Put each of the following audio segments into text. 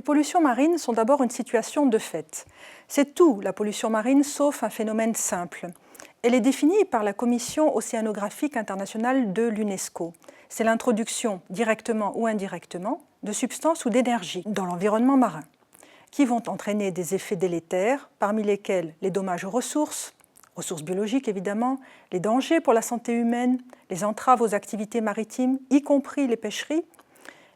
Les pollutions marines sont d'abord une situation de fait. C'est tout, la pollution marine, sauf un phénomène simple. Elle est définie par la Commission océanographique internationale de l'UNESCO. C'est l'introduction, directement ou indirectement, de substances ou d'énergie dans l'environnement marin, qui vont entraîner des effets délétères, parmi lesquels les dommages aux ressources biologiques évidemment, les dangers pour la santé humaine, les entraves aux activités maritimes, y compris les pêcheries,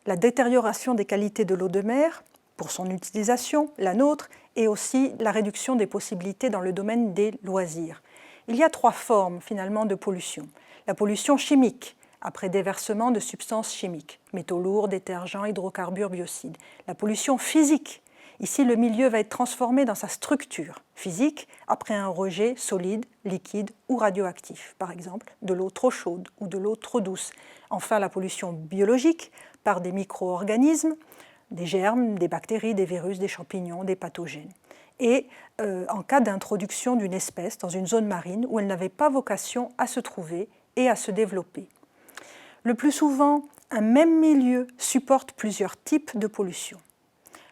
la détérioration des qualités de l'eau de mer pour son utilisation, la nôtre, et aussi la réduction des possibilités dans le domaine des loisirs. Il y a 3 formes finalement de pollution. La pollution chimique, après déversement de substances chimiques, métaux lourds, détergents, hydrocarbures, biocides. La pollution physique, ici le milieu va être transformé dans sa structure physique après un rejet solide, liquide ou radioactif, par exemple de l'eau trop chaude ou de l'eau trop douce. Enfin la pollution biologique par des micro-organismes, des germes, des bactéries, des virus, des champignons, des pathogènes. Et en cas d'introduction d'une espèce dans une zone marine où elle n'avait pas vocation à se trouver et à se développer. Le plus souvent, un même milieu supporte plusieurs types de pollution.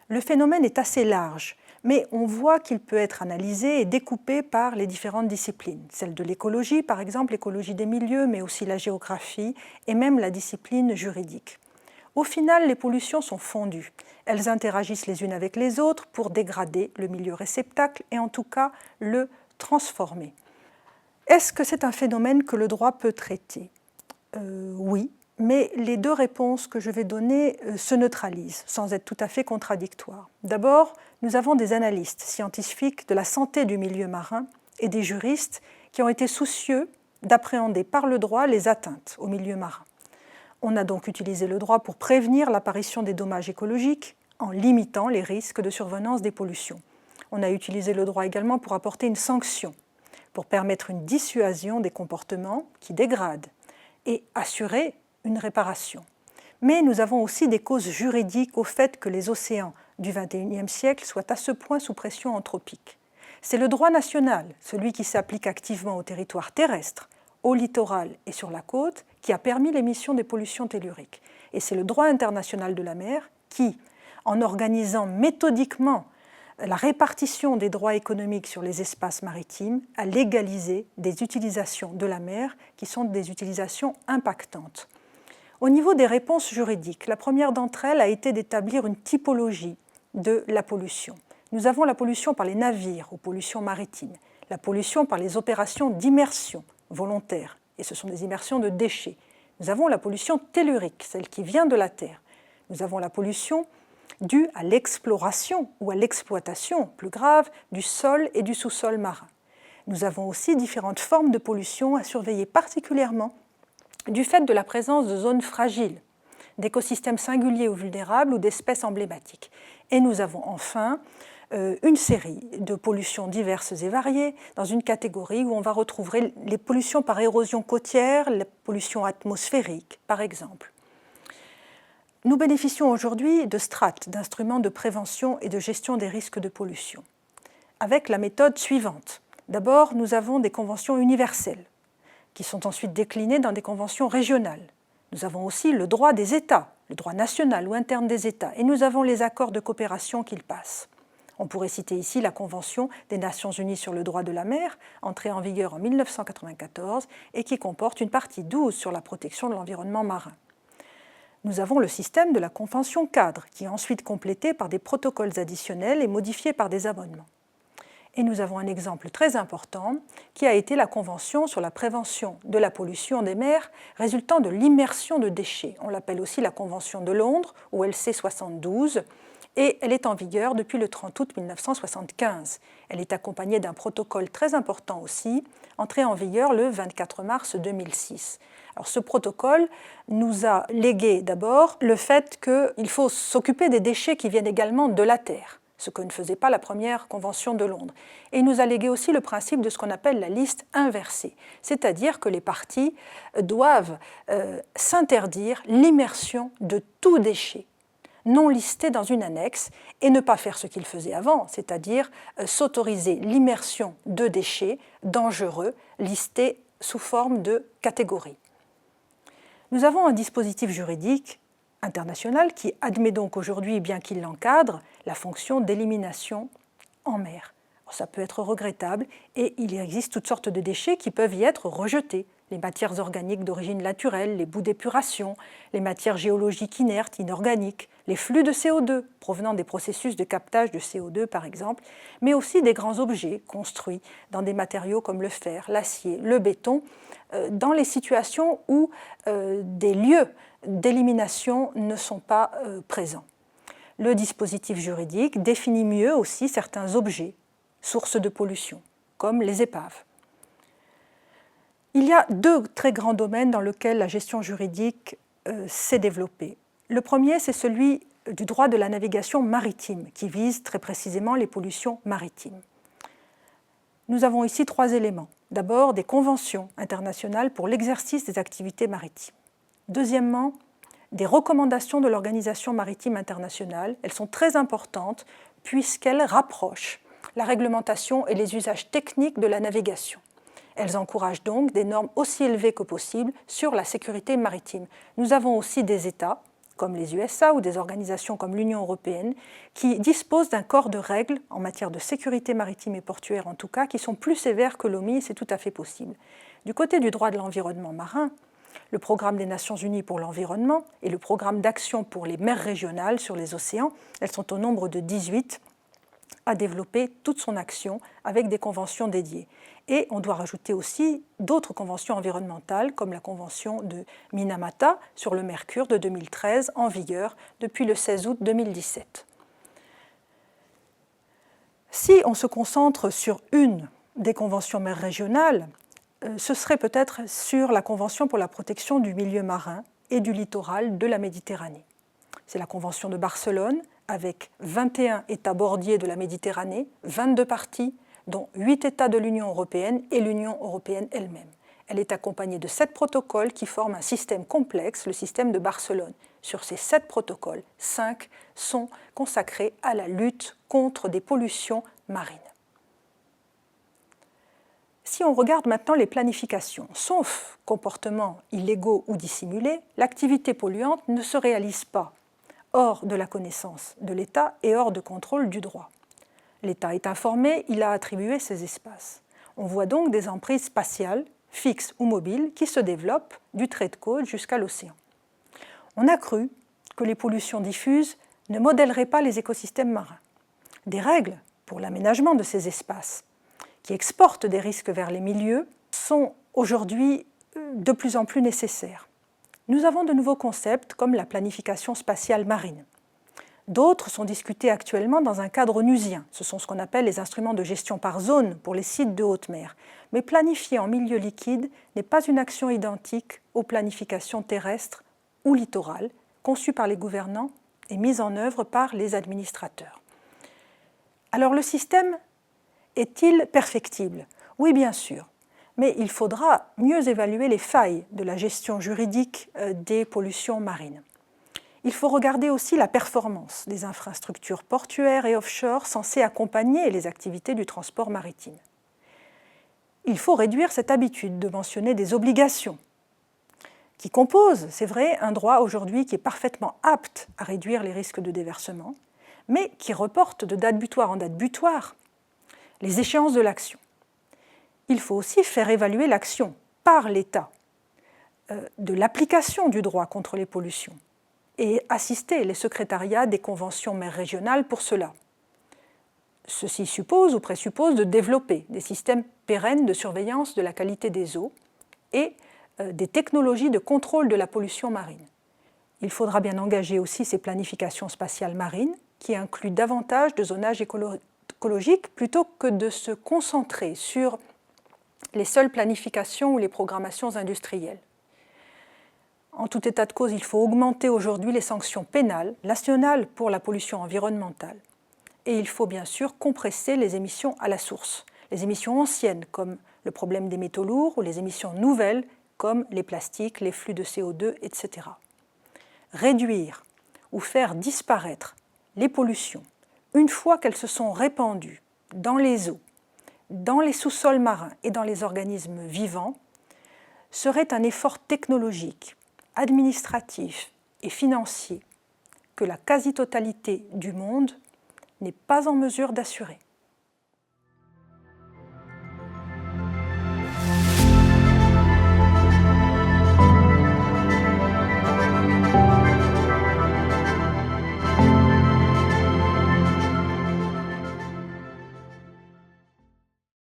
Le phénomène est assez large, mais on voit qu'il peut être analysé et découpé par les différentes disciplines. Celle de l'écologie, par exemple, l'écologie des milieux, mais aussi la géographie et même la discipline juridique. Au final, les pollutions sont fondues. Elles interagissent les unes avec les autres pour dégrader le milieu réceptacle et en tout cas le transformer. Est-ce que c'est un phénomène que le droit peut traiter ? Oui, mais les 2 réponses que je vais donner se neutralisent, sans être tout à fait contradictoires. D'abord, nous avons des analystes scientifiques de la santé du milieu marin et des juristes qui ont été soucieux d'appréhender par le droit les atteintes au milieu marin. On a donc utilisé le droit pour prévenir l'apparition des dommages écologiques en limitant les risques de survenance des pollutions. On a utilisé le droit également pour apporter une sanction, pour permettre une dissuasion des comportements qui dégradent et assurer une réparation. Mais nous avons aussi des causes juridiques au fait que les océans du XXIe siècle soient à ce point sous pression anthropique. C'est le droit national, celui qui s'applique activement au territoire terrestre, au littoral et sur la côte, qui a permis l'émission des pollutions telluriques. Et c'est le droit international de la mer qui, en organisant méthodiquement la répartition des droits économiques sur les espaces maritimes, a légalisé des utilisations de la mer qui sont des utilisations impactantes. Au niveau des réponses juridiques, la première d'entre elles a été d'établir une typologie de la pollution. Nous avons la pollution par les navires ou pollution maritime, la pollution par les opérations d'immersion volontaire, et ce sont des immersions de déchets. Nous avons la pollution tellurique, celle qui vient de la Terre. Nous avons la pollution due à l'exploration ou à l'exploitation, plus grave, du sol et du sous-sol marin. Nous avons aussi différentes formes de pollution à surveiller particulièrement du fait de la présence de zones fragiles, d'écosystèmes singuliers ou vulnérables ou d'espèces emblématiques. Et nous avons enfin une série de pollutions diverses et variées dans une catégorie où on va retrouver les pollutions par érosion côtière, les pollutions atmosphériques par exemple. Nous bénéficions aujourd'hui de strates, d'instruments de prévention et de gestion des risques de pollution, avec la méthode suivante. D'abord, nous avons des conventions universelles, qui sont ensuite déclinées dans des conventions régionales. Nous avons aussi le droit des États, le droit national ou interne des États, et nous avons les accords de coopération qu'ils passent. On pourrait citer ici la Convention des Nations Unies sur le droit de la mer, entrée en vigueur en 1994 et qui comporte une partie 12 sur la protection de l'environnement marin. Nous avons le système de la Convention cadre, qui est ensuite complété par des protocoles additionnels et modifié par des amendements. Et nous avons un exemple très important qui a été la Convention sur la prévention de la pollution des mers résultant de l'immersion de déchets. On l'appelle aussi la Convention de Londres, ou LC 72, et elle est en vigueur depuis le 30 août 1975. Elle est accompagnée d'un protocole très important aussi, entré en vigueur le 24 mars 2006. Alors, ce protocole nous a légué d'abord le fait qu'il faut s'occuper des déchets qui viennent également de la Terre, ce que ne faisait pas la première Convention de Londres. Et il nous a légué aussi le principe de ce qu'on appelle la liste inversée, c'est-à-dire que les parties doivent s'interdire l'immersion de tout déchet non listé dans une annexe et ne pas faire ce qu'il faisait avant, c'est-à-dire s'autoriser l'immersion de déchets dangereux listés sous forme de catégories. Nous avons un dispositif juridique international qui admet donc aujourd'hui, bien qu'il l'encadre, la fonction d'élimination en mer. Ça peut être regrettable et il existe toutes sortes de déchets qui peuvent y être rejetés. Les matières organiques d'origine naturelle, les boues d'épuration, les matières géologiques inertes, inorganiques, les flux de CO2 provenant des processus de captage de CO2 par exemple, mais aussi des grands objets construits dans des matériaux comme le fer, l'acier, le béton, dans les situations où des lieux d'élimination ne sont pas présents. Le dispositif juridique définit mieux aussi certains objets, sources de pollution, comme les épaves. Il y a deux très grands domaines dans lesquels la gestion juridique s'est développée. Le premier, c'est celui du droit de la navigation maritime, qui vise très précisément les pollutions maritimes. Nous avons ici trois éléments. D'abord, des conventions internationales pour l'exercice des activités maritimes. Deuxièmement, des recommandations de l'Organisation maritime internationale. Elles sont très importantes puisqu'elles rapprochent la réglementation et les usages techniques de la navigation. Elles encouragent donc des normes aussi élevées que possible sur la sécurité maritime. Nous avons aussi des États, comme les USA ou des organisations comme l'Union européenne, qui disposent d'un corps de règles en matière de sécurité maritime et portuaire en tout cas, qui sont plus sévères que l'OMI, et c'est tout à fait possible. Du côté du droit de l'environnement marin, le programme des Nations Unies pour l'environnement et le programme d'action pour les mers régionales sur les océans, elles sont au nombre de 18, à développer toute son action avec des conventions dédiées. Et on doit rajouter aussi d'autres conventions environnementales, comme la convention de Minamata sur le mercure de 2013, en vigueur depuis le 16 août 2017. Si on se concentre sur une des conventions mers régionales, ce serait peut-être sur la Convention pour la protection du milieu marin et du littoral de la Méditerranée. C'est la Convention de Barcelone, avec 21 États bordiers de la Méditerranée, 22 parties, dont 8 États de l'Union européenne et l'Union européenne elle-même. Elle est accompagnée de 7 protocoles qui forment un système complexe, le système de Barcelone. Sur ces 7 protocoles, 5 sont consacrés à la lutte contre des pollutions marines. Si on regarde maintenant les planifications, sauf comportements illégaux ou dissimulés, l'activité polluante ne se réalise pas hors de la connaissance de l'État et hors de contrôle du droit. L'État est informé, il a attribué ces espaces. On voit donc des emprises spatiales, fixes ou mobiles, qui se développent du trait de côte jusqu'à l'océan. On a cru que les pollutions diffuses ne modèleraient pas les écosystèmes marins. Des règles pour l'aménagement de ces espaces, qui exportent des risques vers les milieux, sont aujourd'hui de plus en plus nécessaires. Nous avons de nouveaux concepts comme la planification spatiale marine. D'autres sont discutés actuellement dans un cadre onusien. Ce sont ce qu'on appelle les instruments de gestion par zone pour les sites de haute mer. Mais planifier en milieu liquide n'est pas une action identique aux planifications terrestres ou littorales, conçues par les gouvernants et mises en œuvre par les administrateurs. Alors le système est-il perfectible? Oui, bien sûr. Mais il faudra mieux évaluer les failles de la gestion juridique des pollutions marines. Il faut regarder aussi la performance des infrastructures portuaires et offshore censées accompagner les activités du transport maritime. Il faut réduire cette habitude de mentionner des obligations qui composent, c'est vrai, un droit aujourd'hui qui est parfaitement apte à réduire les risques de déversement, mais qui reporte de date butoir en date butoir les échéances de l'action. Il faut aussi faire évaluer l'action par l'État de l'application du droit contre les pollutions et assister les secrétariats des conventions mers régionales pour cela. Ceci suppose ou présuppose de développer des systèmes pérennes de surveillance de la qualité des eaux et des technologies de contrôle de la pollution marine. Il faudra bien engager aussi ces planifications spatiales marines qui incluent davantage de zonage écologique plutôt que de se concentrer sur les seules planifications ou les programmations industrielles. En tout état de cause, il faut augmenter aujourd'hui les sanctions pénales nationales pour la pollution environnementale. Et il faut bien sûr compresser les émissions à la source, les émissions anciennes comme le problème des métaux lourds ou les émissions nouvelles comme les plastiques, les flux de CO2, etc. Réduire ou faire disparaître les pollutions une fois qu'elles se sont répandues dans les eaux, dans les sous-sols marins et dans les organismes vivants, serait un effort technologique, administratif et financier que la quasi-totalité du monde n'est pas en mesure d'assurer.